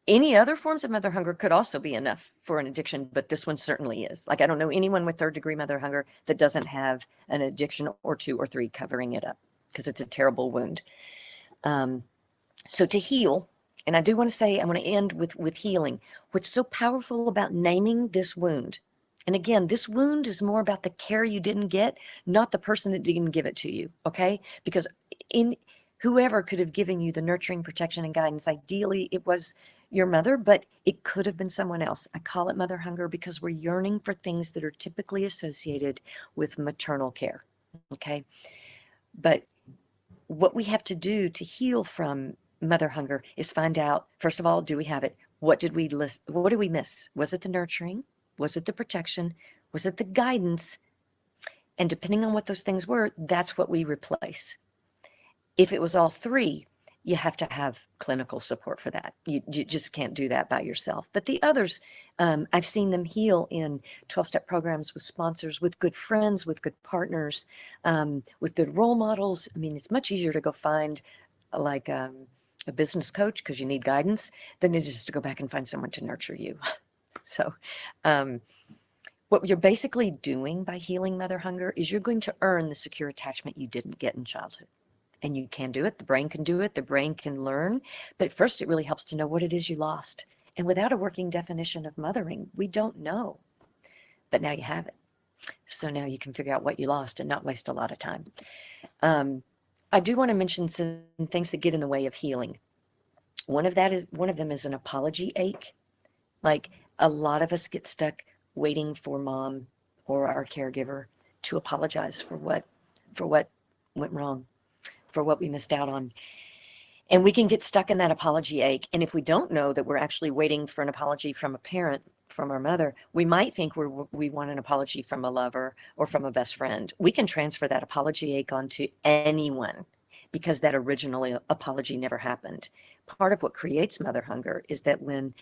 Any other forms of mother hunger could also be enough for an addiction, but this one certainly is. Like, I don't know anyone with third degree mother hunger that doesn't have an addiction or two or three covering it up, because it's a terrible wound. So to heal, and I do want to say, I want to end with healing. What's so powerful about naming this wound, and again, this wound is more about the care you didn't get, not the person that didn't give it to you, okay? Because whoever could have given you the nurturing, protection, and guidance, ideally it was your mother, but it could have been someone else. I call it mother hunger because we're yearning for things that are typically associated with maternal care, okay? But what we have to do to heal from mother hunger is find out, first of all, do we have it? What did we miss? Was it the nurturing? Was it the protection? Was it the guidance? And depending on what those things were, that's what we replace. If it was all three, you have to have clinical support for that. You just can't do that by yourself. But the others, I've seen them heal in 12-step programs with sponsors, with good friends, with good partners, with good role models. I mean, it's much easier to go find like a business coach because you need guidance than it is to go back and find someone to nurture you. So what you're basically doing by healing mother hunger is you're going to earn the secure attachment you didn't get in childhood. And you can do it. The brain can do it. The brain can learn. But first, it really helps to know what it is you lost. And without a working definition of mothering, we don't know. But now you have it. So now you can figure out what you lost and not waste a lot of time. I do want to mention some things that get in the way of healing. One of them is an apology ache. Like, a lot of us get stuck waiting for mom or our caregiver to apologize for what went wrong, for what we missed out on. And we can get stuck in that apology ache. And if we don't know that we're actually waiting for an apology from a parent, from our mother, we might think we want an apology from a lover or from a best friend. We can transfer that apology ache onto anyone because that original apology never happened. Part of what creates mother hunger is that when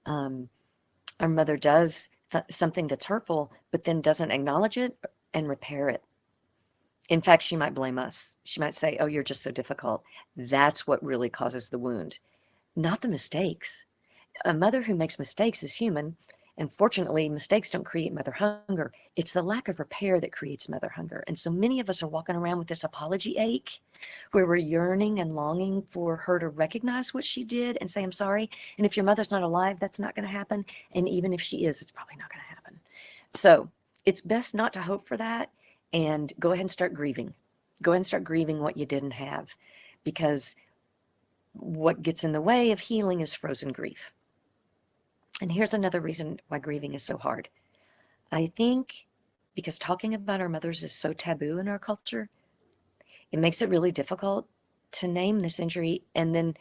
our mother does something that's hurtful, but then doesn't acknowledge it and repair it. In fact, she might blame us. She might say, oh, you're just so difficult. That's what really causes the wound, not the mistakes. A mother who makes mistakes is human. And fortunately, mistakes don't create mother hunger. It's the lack of repair that creates mother hunger. And so many of us are walking around with this apology ache where we're yearning and longing for her to recognize what she did and say, I'm sorry. And if your mother's not alive, that's not going to happen. And even if she is, it's probably not going to happen. So it's best not to hope for that and go ahead and start grieving. Go ahead and start grieving what you didn't have, because what gets in the way of healing is frozen grief. And here's another reason why grieving is so hard. I think because talking about our mothers is so taboo in our culture, it makes it really difficult to name this injury and then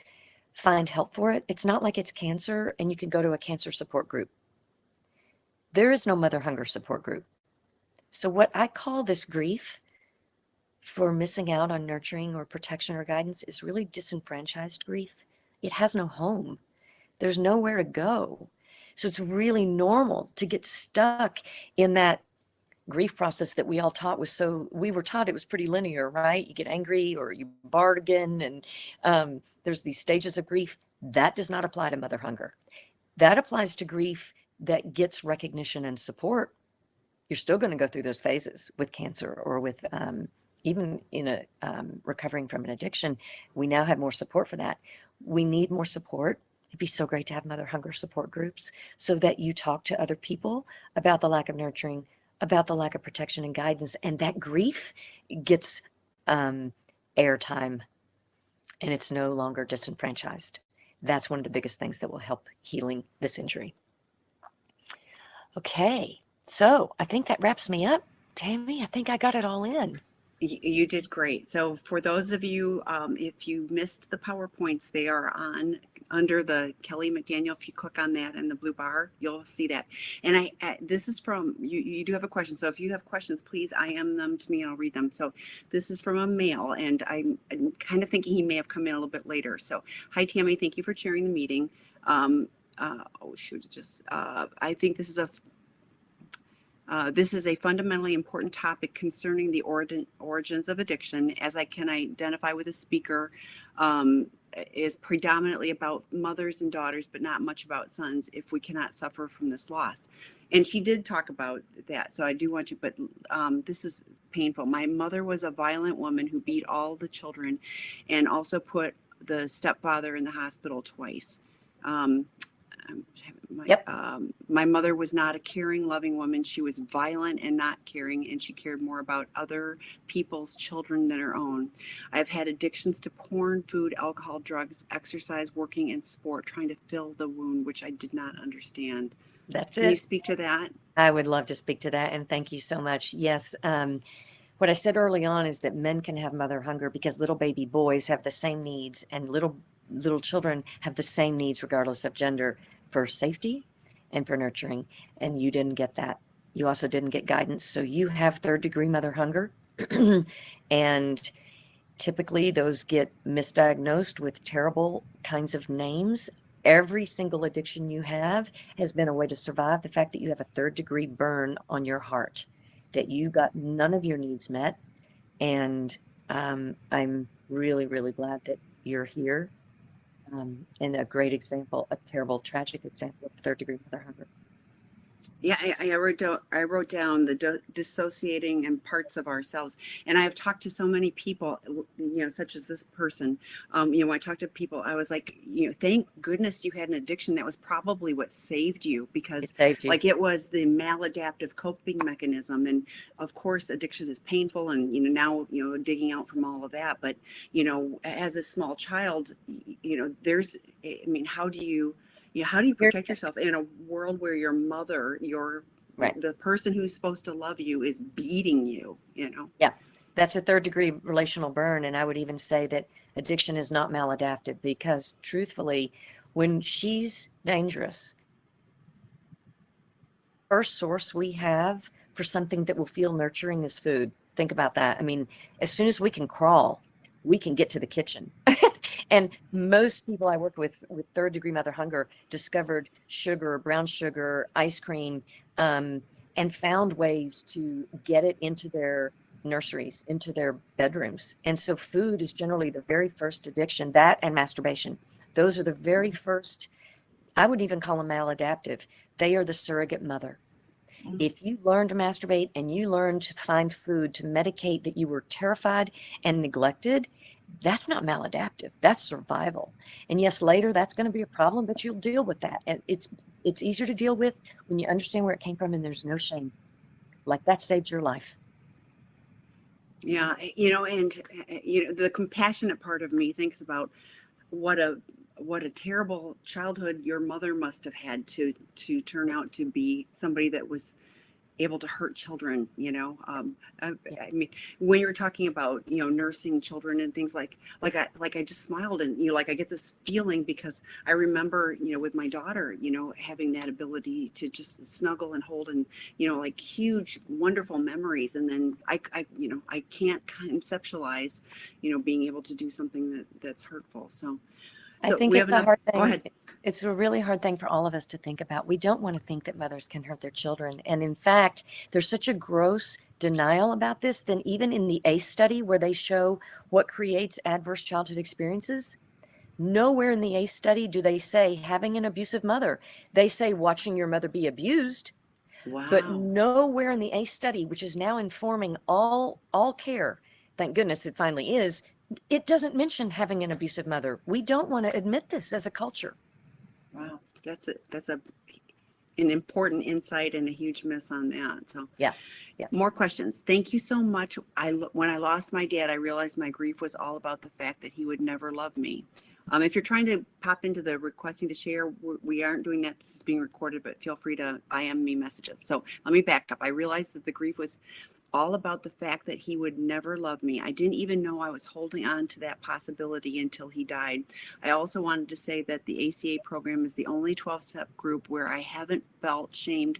find help for it. It's not like it's cancer and you can go to a cancer support group. There is no mother hunger support group. So what I call this grief for missing out on nurturing or protection or guidance is really disenfranchised grief. It has no home. There's nowhere to go. So it's really normal to get stuck in that grief process that we all taught we were taught it was pretty linear, right? You get angry or you bargain, and there's these stages of grief. That does not apply to mother hunger. That applies to grief that gets recognition and support. You're still going to go through those phases with cancer or with even in recovering from an addiction. We now have more support for that. We need more support. It'd be so great to have mother hunger support groups so that you talk to other people about the lack of nurturing, about the lack of protection and guidance, and that grief gets airtime and it's no longer disenfranchised. That's one of the biggest things that will help healing this injury. Okay, so I think that wraps me up. Tammy, I think I got it all in. You did great. So for those of you, if you missed the PowerPoints, they are on under the Kelly McDaniel. If you click on that in the blue bar, you'll see that. And this is from, you do have a question. So if you have questions, please IM them to me and I'll read them. So this is from a male, and I'm kind of thinking he may have come in a little bit later. So hi, Tammy, thank you for chairing the meeting. I think this is a fundamentally important topic concerning the origins of addiction, as I can identify with the speaker, is predominantly about mothers and daughters, but not much about sons if we cannot suffer from this loss. And she did talk about that, so I do want to, but this is painful. My mother was a violent woman who beat all the children and also put the stepfather in the hospital twice. My mother was not a caring, loving woman. She was violent and not caring, and she cared more about other people's children than her own. I've had addictions to porn, food, alcohol, drugs, exercise, working, and sport, trying to fill the wound, which I did not understand. That's it. Can you speak to that? I would love to speak to that, and thank you so much. Yes, what I said early on is that men can have mother hunger because little baby boys have the same needs, and little children have the same needs regardless of gender, for safety and for nurturing. And you didn't get that. You also didn't get guidance. So you have third-degree mother hunger. And typically those get misdiagnosed with terrible kinds of names. Every single addiction you have has been a way to survive the fact that you have a third-degree burn on your heart, that you got none of your needs met. And I'm really, really glad that you're here. And a great example, a terrible, tragic example of third-degree mother hunger. Yeah, I wrote down the dissociating and parts of ourselves, and I have talked to so many people, such as this person. When I talked to people, I was like, thank goodness you had an addiction. That was probably what saved you, It because saved you. like it was the maladaptive coping mechanism, and of course, addiction is painful, and now digging out from all of that. But as a small child, there's, I mean, how do you Here, protect yourself in a world where your mother, right. the person who's supposed to love you, is beating you? Yeah. That's a third degree relational burn. And I would even say that addiction is not maladaptive because truthfully, when she's dangerous, first source we have for something that will feel nurturing is food. Think about that. I mean, as soon as we can crawl, we can get to the kitchen. And most people I work with third degree mother hunger discovered sugar, brown sugar, ice cream, and found ways to get it into their nurseries, into their bedrooms. And so food is generally the very first addiction, that and masturbation. Those are the very first, I would even call them maladaptive. They are the surrogate mother. If you learn to masturbate and you learn to find food to medicate that you were terrified and neglected, that's not maladaptive. That's survival. And yes, later that's going to be a problem, but you'll deal with that. And it's easier to deal with when you understand where it came from and there's no shame. Like that saved your life. Yeah, and the compassionate part of me thinks about what a what a terrible childhood your mother must have had to turn out to be somebody that was able to hurt children. I, Yeah. I mean, when you're talking about nursing children and things like I just smiled, and like I get this feeling because I remember with my daughter having that ability to just snuggle and hold, and like huge wonderful memories, and then I can't conceptualize being able to do something that's hurtful. So I think we it's have a enough. hard Go thing. ahead. It's a really hard thing for all of us to think about. We don't want to think that mothers can hurt their children. And in fact, there's such a gross denial about this. Then even in the ACE study where they show what creates adverse childhood experiences, nowhere in the ACE study do they say having an abusive mother. They say watching your mother be abused, but Wow. nowhere in the ACE study, which is now informing all care, thank goodness it finally is, it doesn't mention having an abusive mother. We don't want to admit this as a culture. Wow, that's an important insight and a huge miss on that. So Yeah. Yeah. more questions. Thank you so much. When I lost my dad, I realized my grief was all about the fact that he would never love me. If you're trying to pop into the requesting to share, we aren't doing that. This is being recorded, but feel free to IM me messages. So let me back up. I realized that the grief was all about the fact that he would never love me. I didn't even know I was holding on to that possibility until he died. I also wanted to say that the ACA program is the only 12-step group where I haven't felt shamed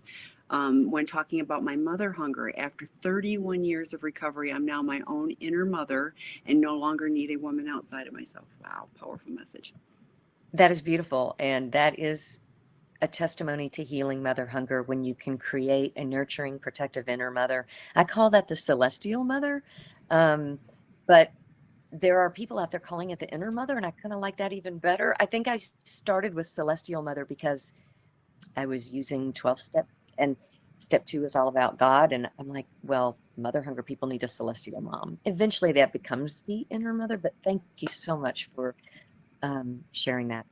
when talking about my mother hunger. After 31 years of recovery, I'm now my own inner mother and no longer need a woman outside of myself. Wow, powerful message. That is beautiful. And that is a testimony to healing mother hunger when you can create a nurturing, protective inner mother. I call that the celestial mother. But there are people out there calling it the inner mother, and I kind of like that even better. I think I started with celestial mother because I was using 12 step, and step 2 is all about God. And I'm like, well, mother hunger people need a celestial mom. Eventually that becomes the inner mother, but thank you so much for sharing that.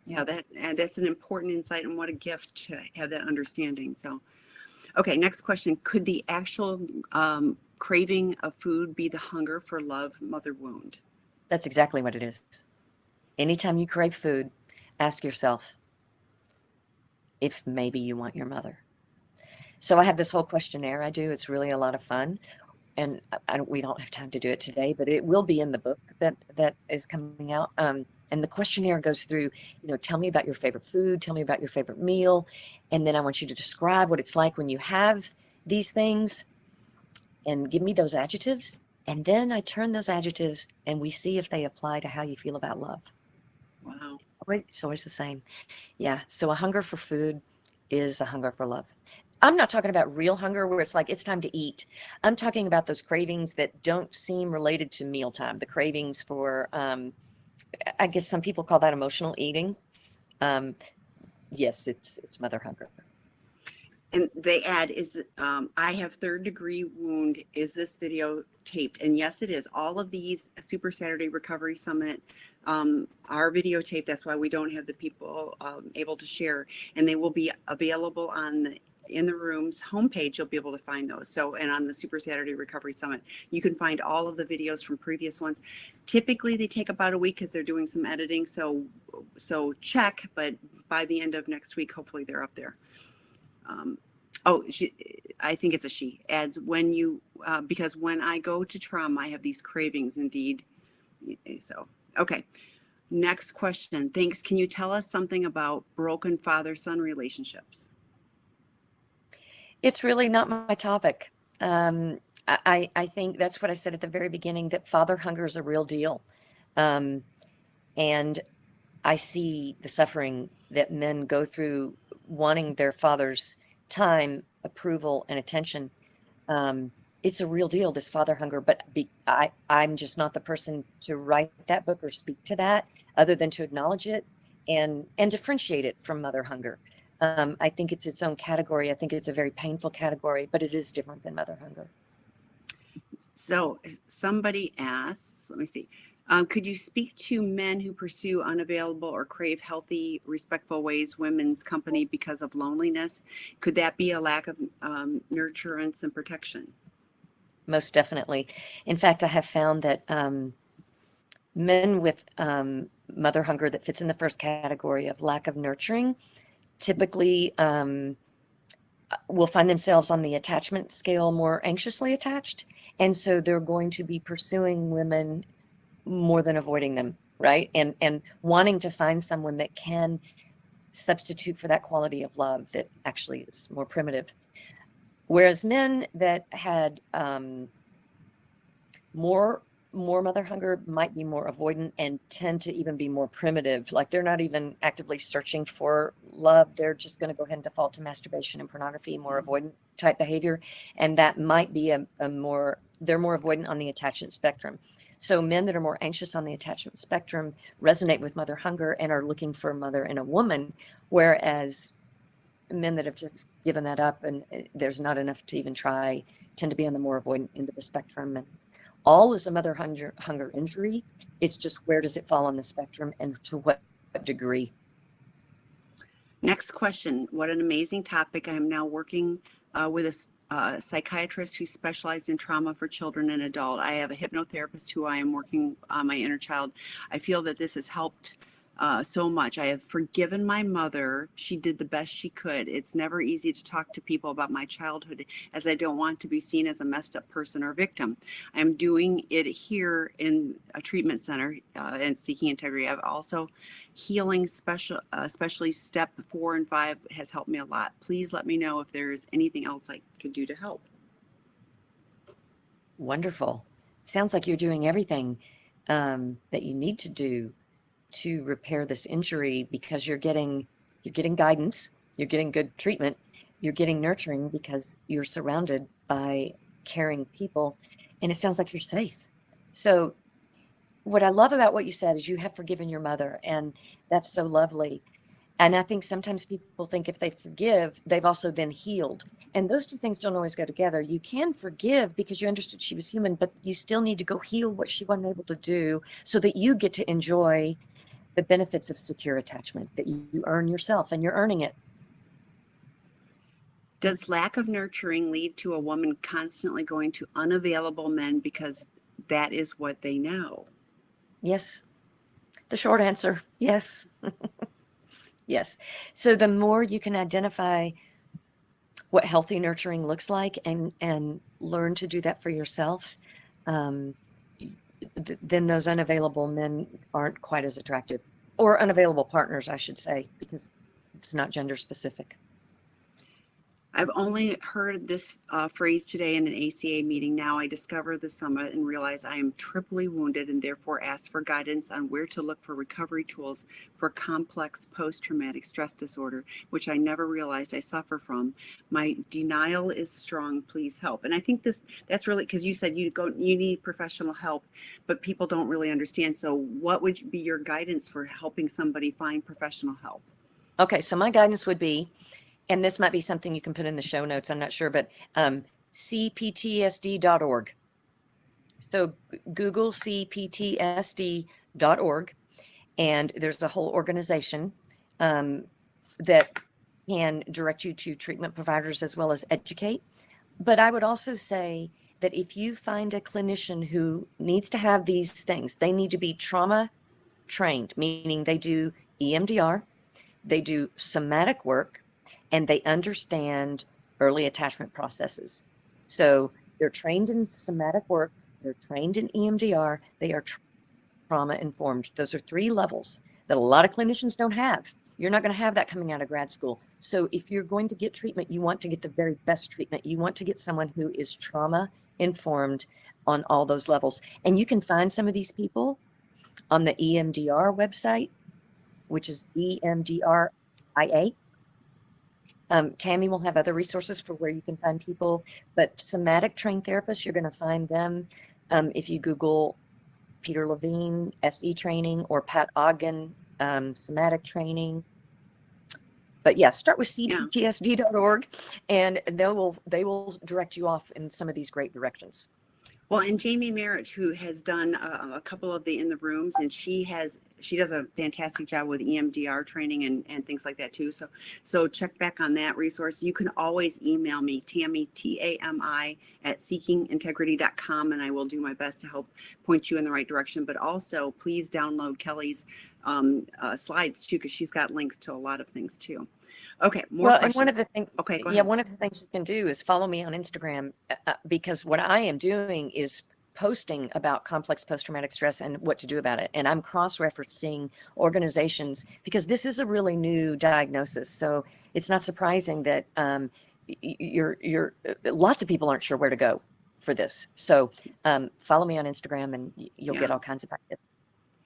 Yeah, that's an important insight, and what a gift to have that understanding. So, okay, next question. Could the actual craving of food be the hunger for love mother wound? That's exactly what it is. Anytime you crave food, ask yourself if maybe you want your mother. So I have this whole questionnaire I do. It's really a lot of fun. And we don't have time to do it today, but it will be in the book that is coming out. And the questionnaire goes through, tell me about your favorite food, tell me about your favorite meal. And then I want you to describe what it's like when you have these things and give me those adjectives. And then I turn those adjectives and we see if they apply to how you feel about love. Wow. It's always the same. Yeah. So a hunger for food is a hunger for love. I'm not talking about real hunger where it's like it's time to eat. I'm talking about those cravings that don't seem related to mealtime. The cravings for, I guess some people call that emotional eating. Yes, it's mother hunger. And they add, is I have third degree wound. Is this video taped? And yes, it is. All of these Super Saturday Recovery Summit are videotaped. That's why we don't have the people able to share. And they will be available on the in the room's homepage. You'll be able to find those. So, and on the Super Saturday Recovery Summit, you can find all of the videos from previous ones. Typically, they take about a week because they're doing some editing. So check, but by the end of next week, hopefully they're up there. I think it's a she, adds, when you, because when I go to trauma, I have these cravings indeed. So, okay. Next question. Thanks. Can you tell us something about broken father-son relationships? It's really not my topic. I think that's what I said at the very beginning, that father hunger is a real deal. And I see the suffering that men go through wanting their father's time, approval, and attention. It's a real deal, this father hunger, but I'm just not the person to write that book or speak to that, other than to acknowledge it and differentiate it from mother hunger. I think it's its own category. I think it's a very painful category, but it is different than mother hunger. So somebody asks, let me see. Could you speak to men who pursue unavailable or crave healthy, respectful ways women's company because of loneliness? Could that be a lack of nurturance and protection? Most definitely. In fact, I have found that men with mother hunger that fits in the first category of lack of nurturing typically will find themselves on the attachment scale more anxiously attached. And so they're going to be pursuing women more than avoiding them, right? And wanting to find someone that can substitute for that quality of love that actually is more primitive. Whereas men that had more mother hunger might be more avoidant and tend to even be more primitive. Like they're not even actively searching for love. They're just going to go ahead and default to masturbation and pornography, more avoidant type behavior. And that might be they're more avoidant on the attachment spectrum. So men that are more anxious on the attachment spectrum resonate with mother hunger and are looking for a mother in a woman, whereas men that have just given that up and there's not enough to even try tend to be on the more avoidant end of the spectrum. And all is a mother hunger injury. It's just, where does it fall on the spectrum and to what degree? Next question. What an amazing topic. I am now working with a psychiatrist who specialized in trauma for children and adult. I have a hypnotherapist who I am working on my inner child. I feel that this has helped so much. I have forgiven my mother. She did the best she could. It's never easy to talk to people about my childhood, as I don't want to be seen as a messed up person or victim. I'm doing it here in a treatment center and seeking integrity. I've also healing especially step 4 and 5 has helped me a lot. Please let me know if there's anything else I could do to help. Wonderful. Sounds like you're doing everything that you need to do to repair this injury, because you're getting guidance, you're getting good treatment, you're getting nurturing because you're surrounded by caring people, and it sounds like you're safe. So what I love about what you said is you have forgiven your mother, and that's so lovely. And I think sometimes people think if they forgive, they've also then healed. And those two things don't always go together. You can forgive because you understood she was human, but you still need to go heal what she wasn't able to do so that you get to enjoy the benefits of secure attachment that you earn yourself, and you're earning it. Does lack of nurturing lead to a woman constantly going to unavailable men because that is what they know? Yes. The short answer, yes. Yes. So the more you can identify what healthy nurturing looks like and learn to do that for yourself, then those unavailable men aren't quite as attractive, or unavailable partners, I should say, because it's not gender specific. I've only heard this phrase today in an ACA meeting. Now I discover the summit and realize I am triply wounded, and therefore ask for guidance on where to look for recovery tools for complex post-traumatic stress disorder, which I never realized I suffer from. My denial is strong. Please help. And I think that's really, because you said you need professional help, but people don't really understand. So what would be your guidance for helping somebody find professional help? Okay, so my guidance would be, and this might be something you can put in the show notes, I'm not sure, but cptsd.org. So Google cptsd.org, and there's a whole organization that can direct you to treatment providers as well as educate. But I would also say that if you find a clinician who needs to have these things, they need to be trauma trained, meaning they do EMDR, they do somatic work, and they understand early attachment processes. So they're trained in somatic work, they're trained in EMDR, they are trauma informed. Those are 3 levels that a lot of clinicians don't have. You're not going to have that coming out of grad school. So if you're going to get treatment, you want to get the very best treatment. You want to get someone who is trauma informed on all those levels. And you can find some of these people on the EMDR website, which is EMDRIA. Tammy will have other resources for where you can find people, but somatic trained therapists, you're going to find them if you Google Peter Levine, SE training, or Pat Ogden, somatic training. But yeah, start with cptsd.org, and they will direct you off in some of these great directions. Well, and Jamie Marich, who has done a couple of the In the Rooms, and she does a fantastic job with EMDR training and things like that too. So check back on that resource. You can always email me, Tammy, TAMI at seekingintegrity.com, and I will do my best to help point you in the right direction. But also, please download Kelly's slides too, because she's got links to a lot of things too. Okay, more questions. And one of the things, okay, go ahead. One of the things you can do is follow me on Instagram, because what I am doing is posting about complex post-traumatic stress and what to do about it. And I'm cross-referencing organizations because this is a really new diagnosis. So it's not surprising that lots of people aren't sure where to go for this. So follow me on Instagram and you'll get all kinds of ideas.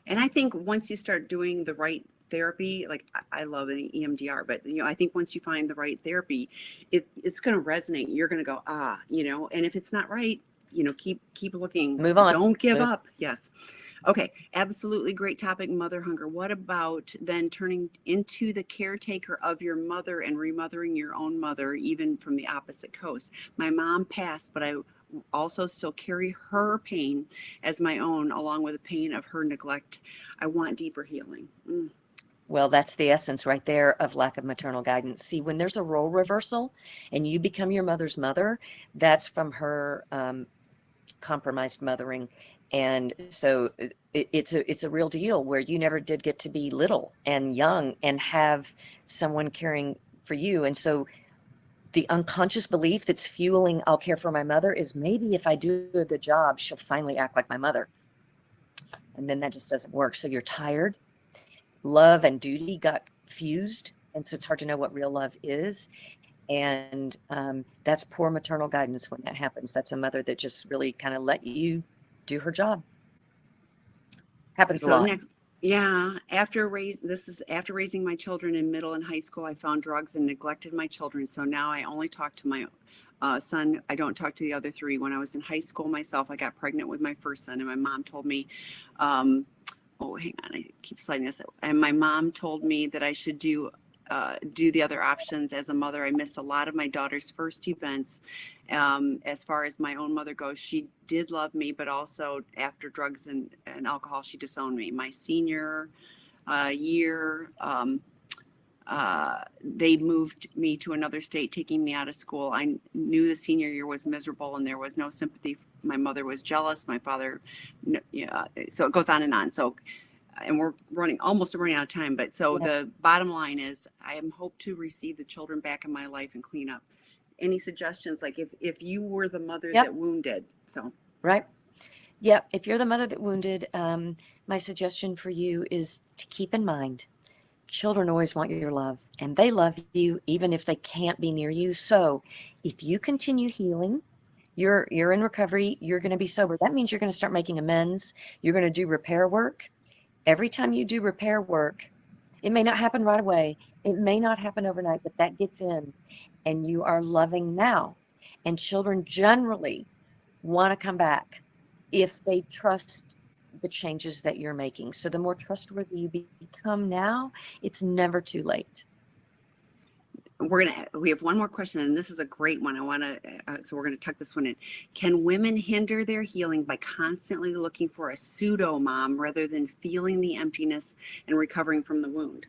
And I think once you start doing the right therapy, like I love an EMDR, but I think once you find the right therapy, it's going to resonate. You're going to go, and if it's not right, keep looking. Move on. Don't give up. Yes. Okay. Absolutely great topic, mother hunger. What about then turning into the caretaker of your mother and remothering your own mother, even from the opposite coast? My mom passed, but I also still carry her pain as my own, along with the pain of her neglect. I want deeper healing. Well, that's the essence right there of lack of maternal guidance. See, when there's a role reversal and you become your mother's mother, that's from her compromised mothering. And so it's a real deal where you never did get to be little and young and have someone caring for you. And so the unconscious belief that's fueling I'll care for my mother is maybe if I do a good job, she'll finally act like my mother. And then that just doesn't work. So you're tired. Love and duty got fused, and so it's hard to know what real love is. And that's poor maternal guidance when that happens. That's a mother that just really kind of let you do her job. Happens a lot. After raising my children in middle and high school, I found drugs and neglected my children. So now I only talk to my son. I don't talk to the other 3. When I was in high school myself, I got pregnant with my first son, and my mom told me, oh, hang on, I keep sliding this. And my mom told me that I should do the other options. As a mother, I missed a lot of my daughter's first events. As far as my own mother goes, she did love me, but also after drugs and alcohol, she disowned me. My senior year, they moved me to another state, taking me out of school. I knew the senior year was miserable and there was no sympathy. My mother was jealous. My father, so it goes on and on. So, and we're almost running out of time. But so the bottom line is I hope to receive the children back in my life and clean up. Any suggestions? Like if you were the mother that wounded, so. Right. Yeah. If you're the mother that wounded, my suggestion for you is to keep in mind, children always want your love and they love you even if they can't be near you. So if you continue healing, you're in recovery, you're going to be sober. That means you're going to start making amends. You're going to do repair work. Every time you do repair work, it may not happen right away. It may not happen overnight, but that gets in and you are loving now. And children generally want to come back if they trust the changes that you're making. So the more trustworthy you become now, it's never too late. we have one more question, and this is a great one. I want to, so we're going to tuck this one in. Can women hinder their healing by constantly looking for a pseudo mom rather than feeling the emptiness and recovering from the wound?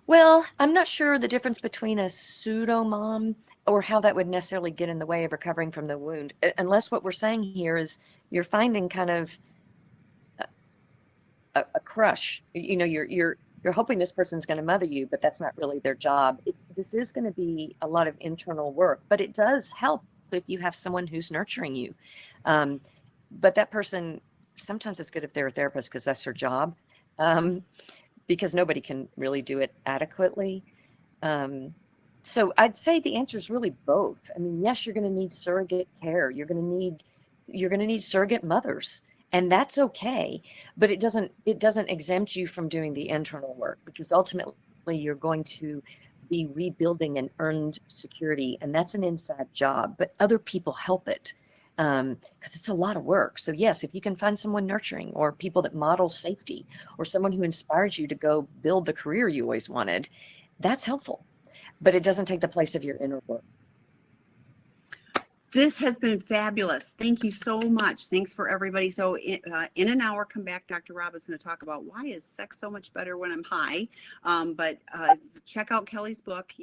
Well, I'm not sure the difference between a pseudo mom or how that would necessarily get in the way of recovering from the wound, unless what we're saying here is you're finding kind of a crush. You know, you're hoping this person's going to mother you, but that's not really their job. This is going to be a lot of internal work, but it does help if you have someone who's nurturing you. But that person, sometimes it's good if they're a therapist because that's their job, because nobody can really do it adequately. So I'd say the answer is really both. I mean, yes, you're going to need surrogate care. You're going to need surrogate mothers. And that's okay, but it doesn't exempt you from doing the internal work, because ultimately you're going to be rebuilding an earned security, and that's an inside job, but other people help it, because it's a lot of work. So yes, if you can find someone nurturing, or people that model safety, or someone who inspires you to go build the career you always wanted, that's helpful, but it doesn't take the place of your inner work. This has been fabulous. Thank you so much. Thanks for everybody. So in an hour, come back. Dr. Rob is going to talk about why is sex so much better when I'm high. But check out Kelly's book.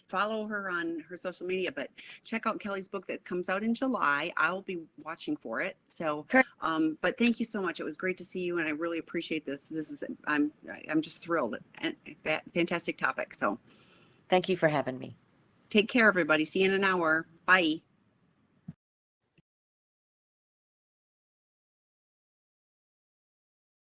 Follow her on her social media, but check out Kelly's book that comes out in July. I'll be watching for it. So, but thank you so much. It was great to see you, and I really appreciate this. I'm just thrilled, and fantastic topic. So thank you for having me. Take care, everybody. See you in an hour. Bye.